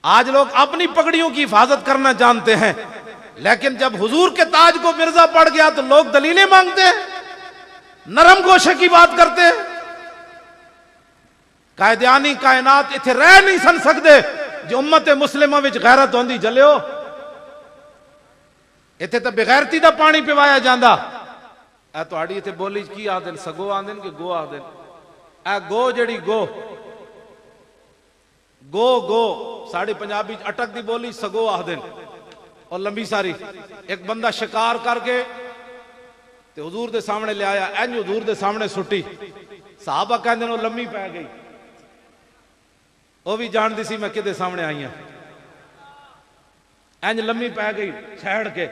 آج لوگ اپنی پگڑیوں کی حفاظت کرنا جانتے ہیں، لیکن جب حضور کے تاج کو مرزا پڑ گیا تو لوگ دلیلیں مانگتے ہیں، نرم گوشے کی بات کرتے ہیں۔ قائدیانی کائنات اتھے رہ نہیں سن سکتے جو امت مسلمہ وچ غیرت ہوندی جلیو، اتھے تے بغیرتی دا پانی پیوایا جاندا۔ اے تہاڈی اتھے بولی کی آندن، سگو آندن کہ گو آندن؟ اے گو جڑی گو ساڑی پنجابی اٹک دی بولی سگو آندن، اور لمبی ساری ایک بندہ شکار کر کے تے حضور دے سامنے لے آیا، اینج حضور دے سامنے سٹی، صحابہ کہندے نے وہ لمبی پہ گئی، وہ بھی جان دی سی میں کدے سامنے آئی ہوں، اینج لمبی پہ گئی چھیڑ کے۔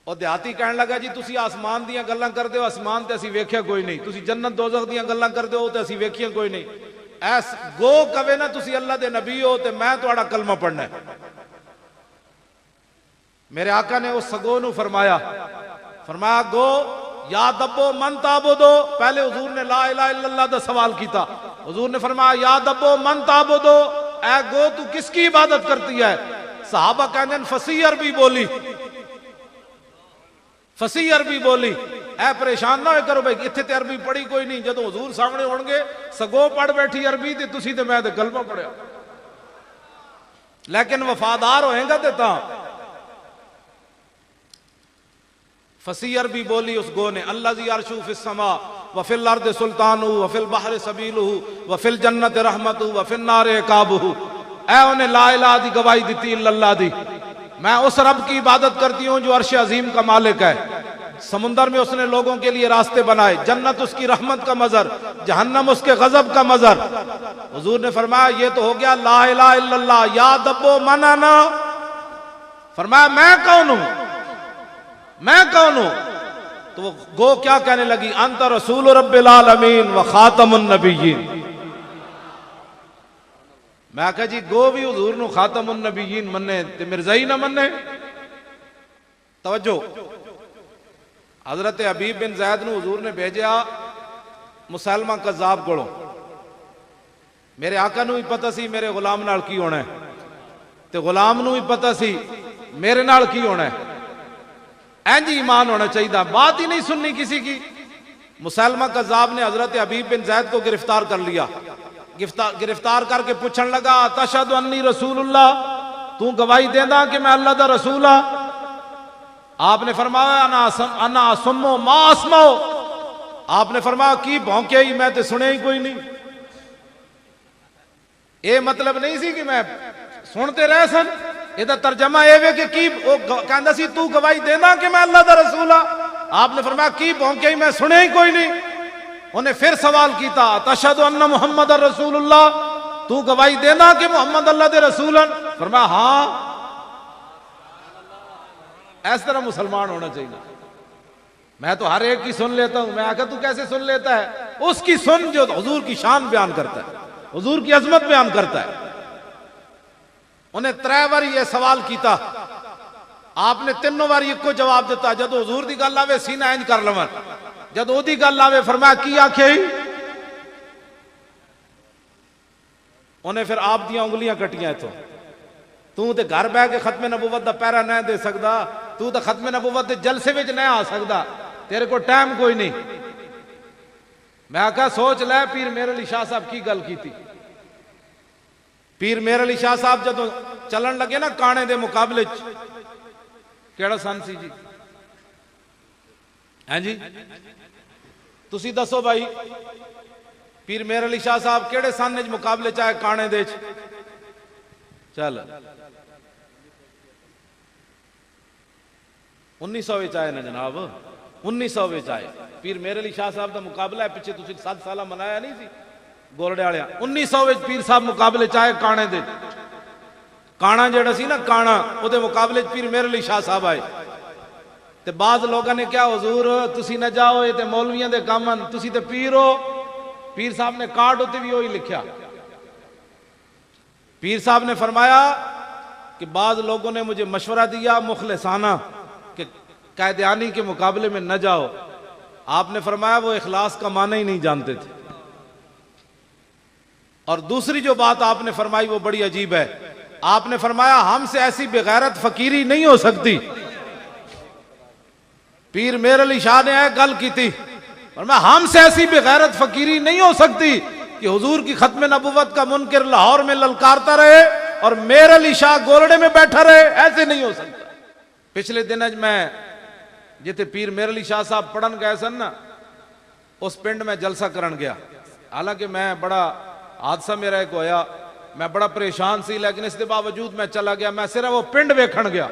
اور دیہاتی کہنے لگا جی تسی آسمان دیاں گلاں کردے ہو، آسمان تے اسی ویکھیا کوئی نہیں، تسی جنت دوزخ دیاں گلاں کردے ہو تے اسی ویکھیا کوئی نہیں، ایس گو کہے نا تسی اللہ دے نبی ہو تے میں تہاڈا کلمہ پڑھنا ہے۔ میرے آقا نے اس سگو نو فرمایا گو یا دبو من تعبدو، پہلے حضور نے لا الہ الا اللہ دا سوال کیتا، حضور نے فرمایا یا دبو من تعبدو، اے گو تو کس کی عبادت کرتی ہے؟ صحابہ کہنے فصیح عربی بولی، فصیح عربی بولی۔ اے پریشان نہ ہوئے کرو بھائی اتھے تے عربی پڑھی کوئی نہیں، جدو حضور سامنے ہون گے سگو پڑھ بیٹھی عربی تے تسی تے میں تے کلمہ پڑھیا، لیکن وفادار ہوئیں گا تے تاں۔ فصیح عربی بولی اس گو نے، الذی عرشہ فی السماء وفی الارض سلطانہ وفی البحر سبیلہ وفی الجنت رحمتہ وفی النار عقابہ۔ اے انہیں لا الہ دی گواہی دیتی الا اللہ دی، میں اس رب کی عبادت کرتی ہوں جو عرش عظیم کا مالک ہے، سمندر میں اس نے لوگوں کے لیے راستے بنائے، جنت اس کی رحمت کا مظہر، جہنم اس کے غضب کا مظہر۔ حضور نے فرمایا یہ تو ہو گیا لا الہ الا اللہ، یا دبو من انا، فرمایا میں کون ہوں، میں کون ہوں؟ تو وہ گو کیا کہنے لگی، انت رسول رب العالمین و خاتم النبیین۔ میں کہا جی گو بھی حضور نو خاتم النبیین مننے تے مرزائی نہ مننے۔ توجہ، حضرت حبیب بن زید نو حضور نے بھیجیا مسلمہ کذاب کولوں، میرے آقا نو ہی پتہ سی میرے غلام نال کی ہونا ہے، تے غلام نو ہی پتہ سی میرے نال کی ہونا ہے، اینج ایمان ہونا چاہیے، بات ہی نہیں سننی کسی کی۔ مسلمہ کذاب نے حضرت حبیب بن زید کو گرفتار کر لیا، گرفتار کر کے پوچھن لگا تشہد انی رسول اللہ، تو گواہی دینا کہ میں اللہ دا رسول ہاں؟ آپ نے فرمایا انا اسمو ما اسمو، آپ نے فرمایا کی بھونکے ہی میں تے سنے ہی کوئی نہیں۔ اے مطلب نہیں سی کہ میں سنتے رہ سن، یہ دا ترجمہ اے وے کہ کی کہندا سی تو گواہی دینا کہ میں اللہ دا رسول ہاں؟ آپ نے فرمایا کی بھونکے ہی میں سنے ہی کوئی نہیں۔ انہیں پھر سوال کیتا تشہد ان محمد رسول اللہ، تو گواہی دینا کہ محمد اللہ دے رسول ہیں؟ فرمایا ہاں۔ اس طرح مسلمان ہونا چاہیے۔ میں تو ہر ایک کی سن لیتا ہوں، میں آخر تو کیسے سن لیتا ہے؟ اس کی سن جو حضور کی شان بیان کرتا ہے، حضور کی عظمت بیان کرتا ہے۔ انہیں 3 بار یہ سوال کیتا، آپ نے 3 بار ایک کو جواب دیتا، جدو حضور دی گل آوے سینہ انج کر لون، جدو دی گل آوے فرمایا کی آکھے ہی؟ انہیں پھر آپ دیاں انگلیاں کٹیاں تو تے گھر بہ کے ختم نبوت دا پیرا نہ دے سکدا، تو تے ختم نبوت دے جلسے وچ نہ آ سکدا، تیرے کو ٹائم کوئی نہیں۔ میں آکھا سوچ لے پیر میر علی شاہ صاحب کی گل کیتی۔ پیر میر علی شاہ صاحب جدو چلن لگے نا کانے دے مقابلے کیڑا سن سی جی؟ ہاں جی تسی دسو بھائی، پیر میر علی شاہ صاحب کیڑے سن وچ مقابلے چاہے کانے دے چل 1900 وچ آئے نا جناب، 1900 وچ آئے پیر میر علی شاہ صاحب دا مقابلہ ہے، پیچھے تسی 7 سالہ منایا نہیں سی گولڑے والے 1900 وچ پیر صاحب مقابلے چاہے کانے دے، کانا جڑا سی نا کانا او دے مقابلے پیر میر علی شاہ صاحب آئے۔ تے بعض لوگوں نے کیا حضور تسی نہ جاؤ یہ تے مولویاں دے کام ہیں، تسی تے پیر ہو۔ پیر صاحب نے کارڈ ہوتے بھی وہی لکھیا، پیر صاحب نے فرمایا کہ بعض لوگوں نے مجھے مشورہ دیا مخلصانہ کہ قائدیانی کے مقابلے میں نہ جاؤ، آپ نے فرمایا وہ اخلاص کا معنی ہی نہیں جانتے تھے، اور دوسری جو بات آپ نے فرمائی وہ بڑی عجیب ہے. آپ نے فرمایا ہم سے ایسی بغیرت فقیری نہیں ہو سکتی. پیر میر علی شاہ نے گل کی تھی، فرمایا ہم سے ایسی بغیرت فقیری نہیں ہو سکتی کہ حضور کی ختم نبوت کا منکر لاہور میں للکارتا رہے اور میر علی شاہ گولڑے میں بیٹھا رہے. ایسے نہیں ہو سکتا. پچھلے دن میں جتے پیر میر علی شاہ صاحب پڑھن گئے سن نا، اس پنڈ میں جلسہ کرن گیا. حالانکہ میں بڑا حادثہ میرا ایک ہویا، میں بڑا پریشان سی، لیکن اس کے باوجود میں چلا گیا. میں صرف وہ پنڈ ویکھن گیا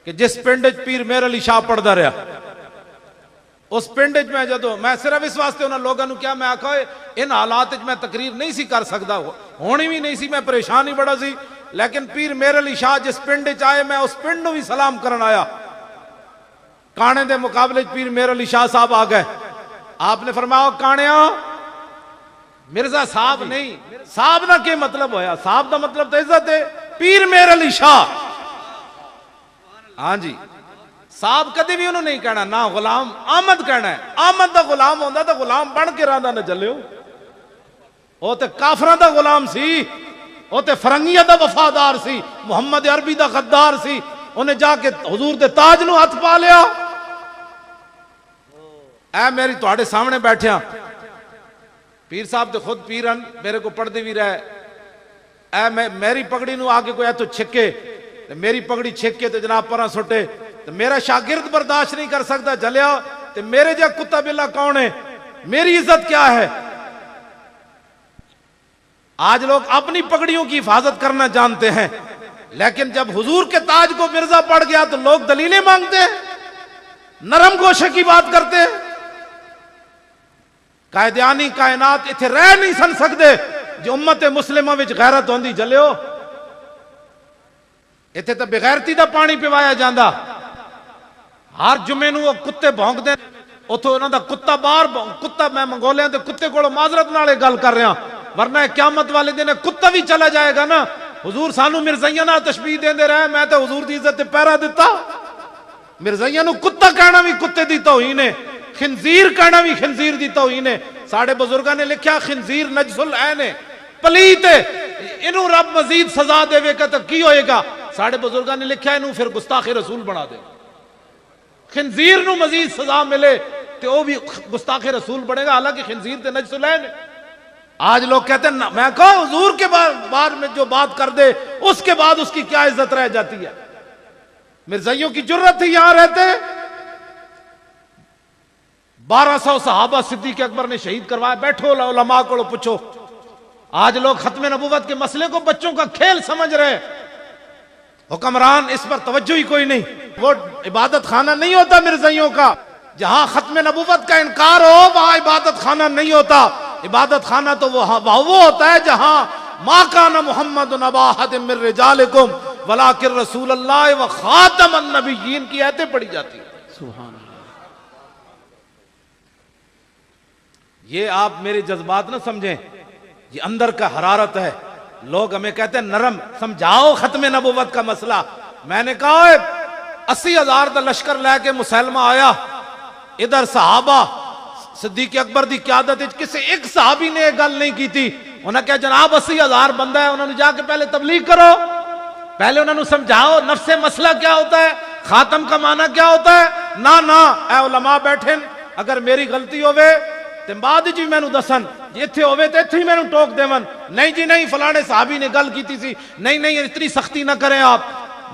کہ جس پنڈ پیر میر علی شاہ پڑھدا رہا. اس پنڈ میں جدو میں صرف اس واسطے انہوں لوگوں نے کیا، میں آکھا ان حالات میں تقریر نہیں سی کر سکتا، ہونی بھی نہیں سی، میں پریشان ہی بڑا سی. لیکن پیر میر علی شاہ جس پنڈ آئے میں اس پنڈ نو بھی سلام کرن آیا. کانے دے مقابلے پیر میر علی شاہ صاحب آ گئے. آپ نے فرمایا کانیا مرزا صاحب نہیں، صاحب نہ کیا مطلب ہویا؟ صاحب دا مطلب تو عزت ہے. پیر میر علی شاہ، ہاں جی، صاحب کدی بھی انہوں نہیں کہنا، نہ غلام احمد کہنا ہے. احمد دا غلام ہوندا تو غلام بن کے رہندا نہ چلے. وہ تے کافراں دا غلام سی، وہ تے فرنگیاں دا وفادار سی، محمد عربی دا غدار سی. انہیں جا کے حضور دے تاج نو ہاتھ پا لیا. اے میری تواڈے سامنے بیٹھیا پیر صاحب تے خود پیرن، میرے کو پڑھ دے بھی رہے. اے میری پگڑی نو آگے کوئی تو چھکے، میری پگڑی چھک کے تے جناب پراں سٹے، تو میرا شاگرد برداشت نہیں کر سکتا. جلیا تے میرے جا کتا بلا کون ہے؟ میری عزت کیا ہے؟ آج لوگ اپنی پگڑیوں کی حفاظت کرنا جانتے ہیں، لیکن جب حضور کے تاج کو مرزا پڑ گیا تو لوگ دلیلیں مانگتے ہیں، نرم گوشے کی بات کرتے ہیں. قائدیانی کائنات اتھے رہ نہیں سن سکتے جو امت مسلمہ وچ غیرت ہوندی. جلیو اتھے تو بغیرتی دا پانی پیوایا جاندا. ہر جمعے نو وہ کتے بھونک دے، اتھوں انہاں دا کتا باہر کتا، میں منگولیاں دے کتے کولوں معذرت نال گل کر رہا، ورنہ قیامت والے دن کتا بھی چلا جائے گا نا. حضور سانو مرزائیاں نال تشبیہ دیندے رہے، میں تے حضور دی عزت تے پہرا دتا. مرزائیاں نو کتا کہنا بھی کتے دی توہین ہے، خنزیر کہنا بھی خنزیر دی توہین ہے. ساڑھے بزرگاں نے لکھیا خنزیر نجس العین ہے، پلیت ہے، انہوں رب مزید سزا دے گا تو کی ہوئے گا؟ ساڑھے بزرگاں نے لکھیا انہوں پھر گستاخ رسول بنا دے. خنزیر نو مزید سزا ملے تو وہ بھی گستاخ رسول بنے گا، حالانکہ خنزیر تے نجس العین ہے. آج لوگ کہتے ہیں میں کہو حضور کے بارے میں جو بات کر دے اس کے بعد اس کی کیا عزت رہ جاتی ہے؟ مرزائیوں کی جرت تھی یہاں رہتے. 1200 صحابہ صدیق اکبر نے شہید کروایا. بیٹھو علماء کو پوچھو. آج لوگ ختم نبوت کے مسئلے کو بچوں کا کھیل سمجھ رہے. حکمران اس پر توجہ ہی کوئی نہیں. وہ عبادت خانہ نہیں ہوتا مرزائیوں کا. جہاں ختم نبوت کا انکار ہو وہاں عبادت خانہ نہیں ہوتا. عبادت خانہ تو وہ ہوتا ہے جہاں ما کان محمد ابا احد من رجالکم ولکن رسول اللہ و خاتم النبیین کی آیتیں پڑھی جاتی ہیں. سبحان اللہ. یہ آپ میرے جذبات نہ سمجھیں، یہ اندر کا حرارت ہے. لوگ ہمیں کہتے ہیں نرم سمجھاؤ ختم نبوت کا مسئلہ. میں نے کہا 80,000 دا لشکر لے کے مسلمہ آیا، ادھر صحابہ صدیق اکبر دی قیادت کسی ایک صحابی نے یہ گل نہیں کی تھی. انہوں نے کہا جناب 80,000 بندہ ہے، انہوں نے جا کے پہلے تبلیغ کرو، پہلے انہوں نے سمجھاؤ نفس مسئلہ کیا ہوتا ہے، خاتم کا معنی کیا ہوتا ہے. نہ اے علماء بیٹھیں، اگر میری غلطی ہوئے تے بعد جی میں نو دسن، جیتھے ہوئے تے اتھے ہی میں نو ٹوک دیون. نہیں جی نہیں فلانے صحابی نے گل کی تھی، نہیں اتنی سختی نہ کریں آپ.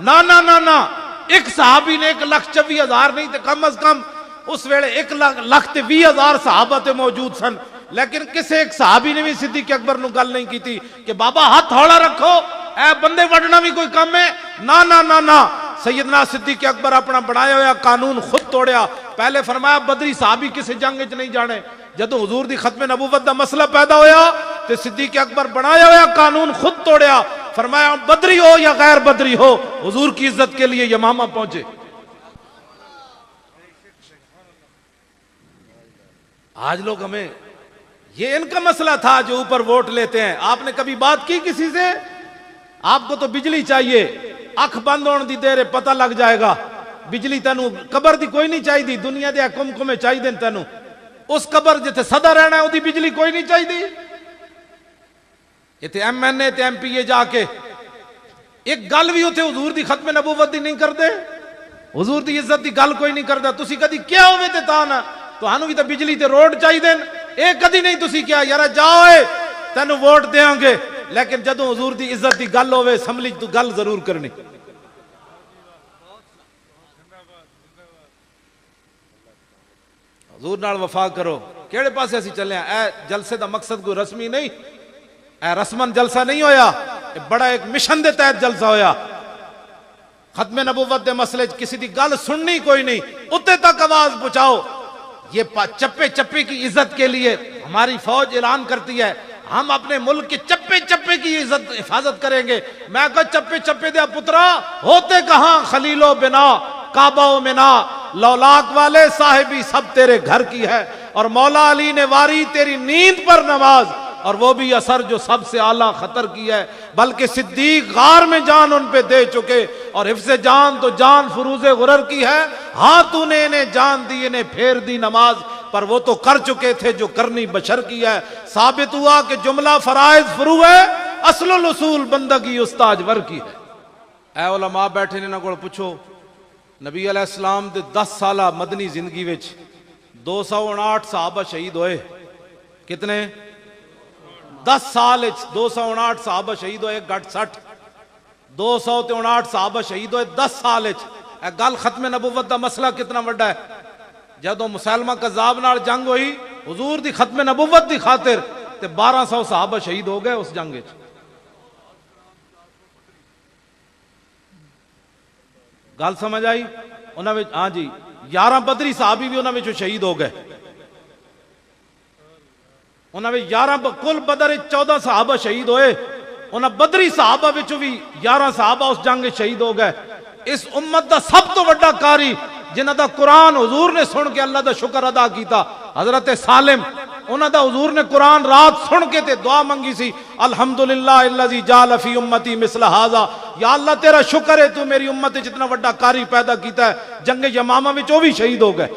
نہ ایک صحابی نے 1,24,000 نہیں تے کم از کم اس ویلے 1,20,000 صحابہ تے موجود سن، لیکن کسی ایک صحابی نے بھی صدیق اکبر نو گل نہیں کی تھی کہ بابا ہاتھ ہولا رکھو، اے بندے وڈنا بھی کوئی کم ہے. نہ سیدنا صدیق اکبر اپنا بنایا ہوا قانون خود توڑیا. پہلے فرمایا بدری صحابی کسی جنگ وچ نہیں جانے. جدو حضور دی ختم نبوت دا مسئلہ پیدا ہویا تے صدیق اکبر بنایا ہوا قانون خود توڑیا. فرمایا بدری ہو یا غیر بدری ہو حضور کی عزت کے لیے یمامہ پہنچے. آج لوگ ہمیں یہ ان کا مسئلہ تھا جو اوپر ووٹ لیتے ہیں. آپ نے کبھی بات کی کسی سے؟ آپ کو تو بجلی چاہیے، اکھ بند ہونے دی دیر پتہ لگ جائے گا. بجلی تینوں قبر دی کوئی نہیں چاہیے، دنیا دے کم چاہیے تینوں. اس قبر جتے صدا رہنا ہے وہ دی بجلی کوئی نہیں چاہیے. اتنے MNA تے MPA جا کے ایک گل بھی اتنے حضور دی ختم نبوت دی نہیں کرتے، حضور دی عزت دی گل کوئی نہیں کرتا. تسی کدی کیا ہوئے تے تا نا تانوں بھی تے بجلی تے روڈ چاہیے دین، اے کدی نہیں تسی کیا یار جاؤ اے تینوں ووٹ دیاں گے. لیکن جدوں حضور دی عزت دی گل ہوے اسمبلی تو گل ضرور کرنی. حضور نال وفا کرو. کیڑے پاسے اسی چلے ہیں؟ اے جلسے دا مقصد کوئی رسمی نہیں، اے رسمن جلسہ نہیں ہویا، اے بڑا ایک مشن دے تحت جلسہ ہویا. ختم نبوت دے مسئلے کسی دی گل سننی کوئی نہیں، اتے تک آواز پہنچاؤ. یہ چپے چپے کی عزت کے لیے ہماری فوج اعلان کرتی ہے ہم اپنے ملک کے چپے چپے کی عزت حفاظت کریں گے. میں کہا چپے چپے دیا پترا ہوتے کہاں؟ خلیل و بنا کعبہ و منا، لولاک والے صاحبی سب تیرے گھر کی ہے. اور مولا علی نے واری تیری نیند پر نماز، اور وہ بھی اثر جو سب سے اعلیٰ خطر کی ہے. بلکہ صدیق غار میں جان ان پہ دے چکے، اور حفظ جان تو جان فروز غرر کی ہے. ہاں تو نے انہیں جان دی، انہیں پھیر دی نماز، پر وہ تو کر چکے تھے جو کرنی بشر کی ہے. ثابت ہوا کہ جملہ فرائض فرو ہے، اصل الاصول بندگی استاج ور کی ہے. اے علماء بیٹھے نے نہ کوئی پوچھو نبی علیہ السلام دے 10 سالہ مدنی زندگی وچ 259 صحابہ شہید ہوئے. کتنے؟ 10 سال 259 صحابہ شہید ہوئے. گھٹ 60 259 صحابہ شہید ہوئے 10 سال. اے گل ختم نبوت دا مسئلہ کتنا بڑا ہے. جدوں مسلمہ کذاب نال جنگ ہوئی حضور دی ختم نبوت دی خاطر تے 1200 صحابہ شہید ہو گئے اس جنگ وچ. گل سمجھ آئی؟ انہاں وچ ہاں جی 11 بدری صحابی بھی انہاں وچ شہید ہو گئے. انہاں وچ 11 کل بدر 14 صحابہ شہید ہوئے. انہاں بدری صحابہ وچ بھی 11 صحابہ اس جنگ وچ شہید ہو گئے. اس امت دا سب تو بڑا قاری جنہ دا قرآن حضور نے سن کے اللہ دا شکر ادا کیتا، حضرت سالم. انہاں دا حضور نے قرآن رات سن کے تے دعا منگی سی، الحمدللہ الذی جعل فی امتی مثل ھذا. یا اللہ تیرا شکر ہے تو میری امت جتنا بڑا قاری پیدا کیتا ہے. جنگ یمامہ وچ وہ بھی شہید ہو گئے.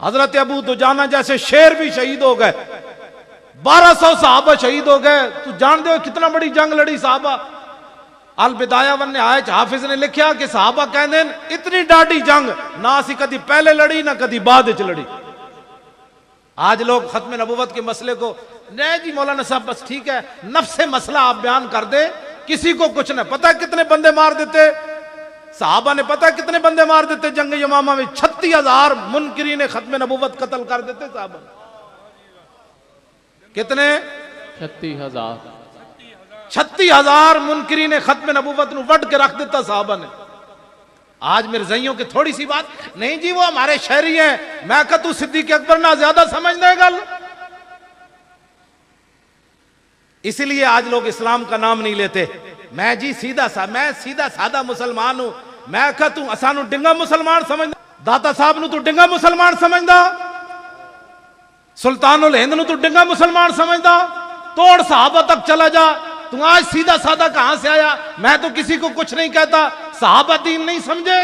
حضرت ابو دجانہ جیسے شیر بھی شہید ہو گئے. 1200 صحابہ شہید ہو گئے. تو جان دے ہو کتنا بڑی جنگ لڑی صحابہ. البدایہ والنہایہ حافظ نے لکھیا کہ صحابہ کہندے اتنی ڈاڈی جنگ نہ اسی کدی پہلے لڑی نہ کدی بعد وچ لڑی. آج لوگ ختم نبوت کے مسئلے کو نہیں جی مولانا صاحب بس ٹھیک ہے نفس مسئلہ آپ بیان کر دیں، کسی کو کچھ نہ پتہ کتنے بندے مار دیتے صحابہ نے، پتہ کتنے بندے مار دیتے جنگ یمامہ میں. 36,000 منکرین ختم نبوت قتل کر دیتے صحابہ. کتنے؟ 36,000. 36,000 منکرین ختم نبوت نو وڈ کے رکھ دیتا صحابہ نے. آج مرزائیوں کی تھوڑی سی بات نہیں جی وہ ہمارے شہری ہیں، میں کہا تو صدیق اکبر نہ زیادہ سمجھ دے گل. اسی لیے آج لوگ اسلام کا نام نہیں لیتے. میں جی میں سیدھا سادہ مسلمان ہوں. میں کہا تو اسانو ڈنگا مسلمان سمجھدا، داتا صاحب نو تو ڈنگا مسلمان سمجھدا، سلطان الہند نو تو ڈنگا مسلمان سمجھدا. توڑ صحابہ تک چلا جا. تو آج سیدھا سادہ کہاں سے آیا؟ میں تو کسی کو کچھ نہیں کہتا. صحابہ دین نہیں سمجھے،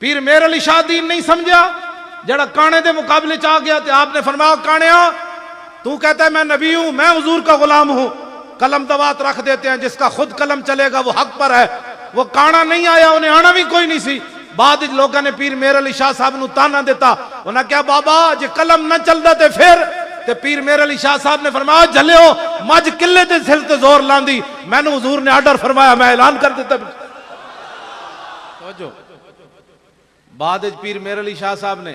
پیر میر علی شاہ دین نہیں سمجھا. جڑا کانے دے مقابلے چاہ گیا تھے آپ نے فرمایا کانیا تو کہتا ہے میں نبی ہوں، میں حضور کا غلام ہوں. قلم دوات رکھ دیتے ہیں، جس کا خود قلم چلے گا وہ حق پر ہے. وہ کانا نہیں آیا، انہیں آنا بھی کوئی نہیں سی. بعد لوگوں نے پیر میر علی شاہ صاحب نو تانا دیتا، انہاں کیا بابا جے قلم نہ چلدا تے پھر تے پیر میر علی شاہ صاحب نے فرمایا جھلیو مجھ قلے تے سر تے زور لاندی، میں نے حضور نے آرڈر فرمایا میں اعلان کر دیتا. توجہ. بعد پیر میر علی شاہ صاحب نے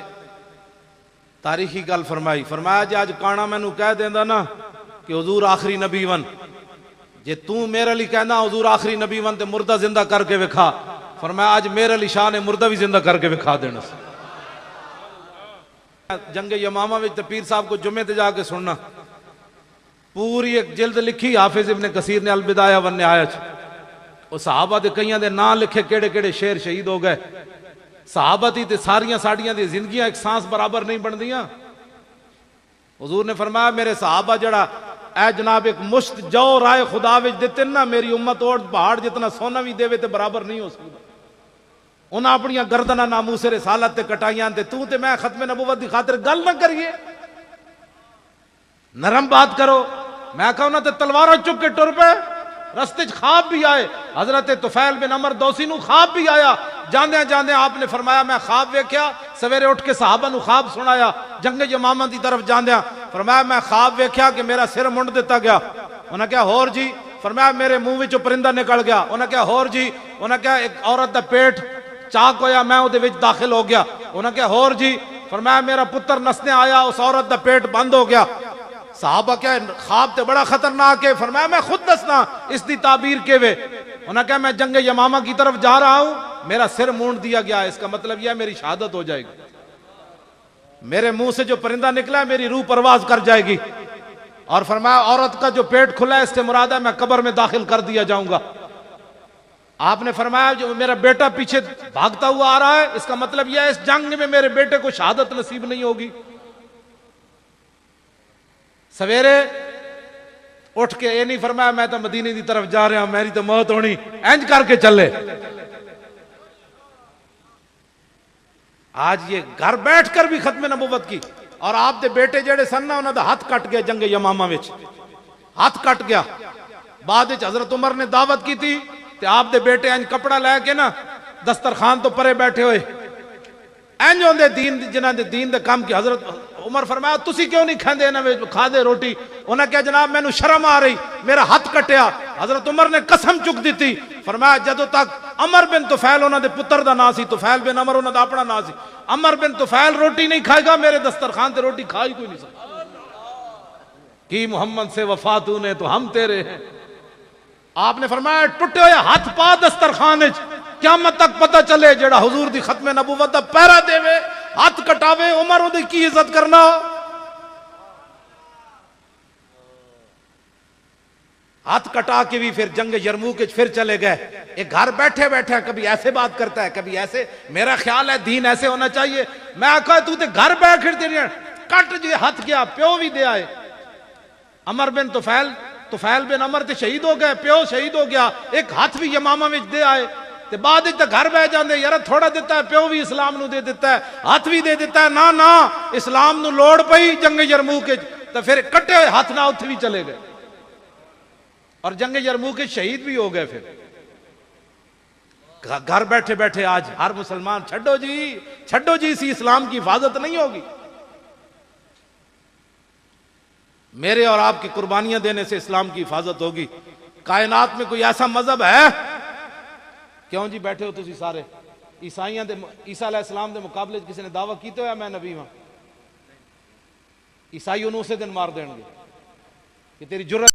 تاریخی گل فرمائی، فرمایا جی آج کانا میں نو کہہ دیندا نا کہ حضور آخری نبی ون، جے تو میر علی کہنا حضور آخری نبی ون تے مردہ زندہ کر کے وکھا. فرمایا آج میر علی شاہ نے مردہ بھی زندہ کر کے وکھا دینا. جنگ یمامہ میں پیر صاحب کو جمعے تے جا کے سننا، پوری ایک جلد لکھی حافظ ابن کثیر نے البدایہ والنہایہ. وہ صحابہ دے کئیاں دے نام لکھے کیڑے کیڑے شیر شہید ہو گئے. صحابہ دی تے ساریاں ساڑیاں دی زندگیاں ایک سانس برابر نہیں بن دیاں. حضور نے فرمایا میرے صحابہ جڑا اے جناب ایک مشت جو رائے خدا وچ دیتے نا میری امت اور پہاڑ جتنا سونا بھی دے تے برابر نہیں ہو سکتا. انہاں اپنی گردنہ ناموس رسالت تے کٹائیاں تے میں ختم نبوت دی خاطر گل نہ کریے. نرم بات کرو. میں کہا انہوں نے تلواروں چک کے ٹر پے رستے خواب بھی آئے حضرت طفیل بن عمر دوسی نو خواب بھی آیا جاندے جاندے آپ نے فرمایا میں خواب ویکھیا سویرے اٹھ کے صحابہ نو خواب سنایا جنگ یمامہ دی طرف جاندیا فرمایا میں خواب ویکھیا کہ میرا سر منڈ دیتا گیا انہاں کہا ہور جی فرمایا میرے منہ وچوں پرندہ نکل گیا انہاں کہا ہور جی انہاں کہا ایک عورت دا پیٹ چاک ہویا میں اودے وچ داخل ہو گیا انہاں کہا ہور جی فرمایا میرا پتر نسنے آیا اس عورت دا پیٹ بند ہو گیا صحابہ کیا خواب تے بڑا خطرناک ہے فرمایا میں خود دسنا اس دی تعبیر کے وے انہاں کہا میں جنگ یمامہ کی طرف جا رہا ہوں میرا سر مونڈ دیا گیا اس کا مطلب یہ میری شہادت ہو جائے گی میرے منہ سے جو پرندہ نکلا ہے میری روح پرواز کر جائے گی اور فرمایا عورت کا جو پیٹ کھلا ہے اس سے مراد ہے میں قبر میں داخل کر دیا جاؤں گا آپ نے فرمایا جو میرا بیٹا پیچھے بھاگتا ہوا آ رہا ہے اس کا مطلب یہ ہے اس جنگ میں میرے بیٹے کو شہادت نصیب نہیں ہوگی سویرے اٹھ کے یہ نہیں فرمایا میں تو مدینے دی طرف جا رہا ہوں میری تو موت ہونی انج کر کے چلے آج یہ گھر بیٹھ کر بھی ختم نبوت کی اور آپ دے بیٹے جڑے سن نا انہاں دا ہاتھ کٹ گیا جنگ یمامہ وچ ہاتھ کٹ گیا بعد وچ حضرت عمر نے دعوت کی تھی تے آپ دے بیٹے انج کپڑا لے کے نا دسترخوان تو پرے بیٹھے ہوئے انج ہوندے دین جنہاں دے دین دے کام کی حضرت عمر فرمایا تسی کیوں نہیں کھاندے انہاں وچ کھا دے روٹی انہاں کہا جناب مینوں شرم آ رہی میرا ہاتھ کٹیا حضرت عمر نے قسم چک دیتی فرمایا جدوں تک عمر بن طفیل انہاں دے پتر دا نام سی طفیل بن عمر انہاں دا اپنا نام سی عمر بن طفیل روٹی نہیں کھائے گا میرے دسترخوان تے روٹی کھا ہی کوئی نہیں سکتا کی محمد سے وفا تو نے تو ہم تیرے ہیں آپ نے فرمایا ٹوٹے ہوئے ہاتھ پا دسترخوان وچ قیامت تک پتہ چلے جڑا حضور دی ختم نبوت دا پیرا دے وے ہاتھ کٹاوے عمر دی کی عزت کرنا ہاتھ کٹا کے بھی پھر جنگ یرموک پھر چلے گئے ایک گھر بیٹھے بیٹھے کبھی ایسے بات کرتا ہے کبھی ایسے میرا خیال ہے دین ایسے ہونا چاہیے میں آکھا تو تے گھر بیٹھ دے کٹ جی ہاتھ گیا پیو بھی دے آئے عمر بن طفیل بن عمر تے شہید ہو گئے پیو شہید ہو گیا ایک ہاتھ بھی یمامہ وچ دے آئے تے بعد وچ تے گھر بہ جاندے یار تھوڑا دیتا ہے پیو بھی اسلام نو دے دیتا ہے ہاتھ بھی دے دیتا ہے نا اسلام نو لوڑ پئی جنگ یرموک وچ تے پھر کٹے ہوئے ہاتھ نہ اوتھے بھی چلے گئے اور جنگ یرموک کے شہید بھی ہو گئے پھر گھر بیٹھے بیٹھے آج ہر مسلمان چھڈو جی اسی اسلام کی حفاظت نہیں ہوگی میرے اور آپ کی قربانیاں دینے سے اسلام کی حفاظت ہوگی کائنات میں کوئی ایسا مذہب ہے کیوں جی بیٹھے ہو تسی سارے عیسیٰ علیہ السلام دے مقابلے کسی نے دعویٰ کیتے ہویا میں نبی ہاں عیسائی انہوں سے دن مار دیں گے کہ تیری جرت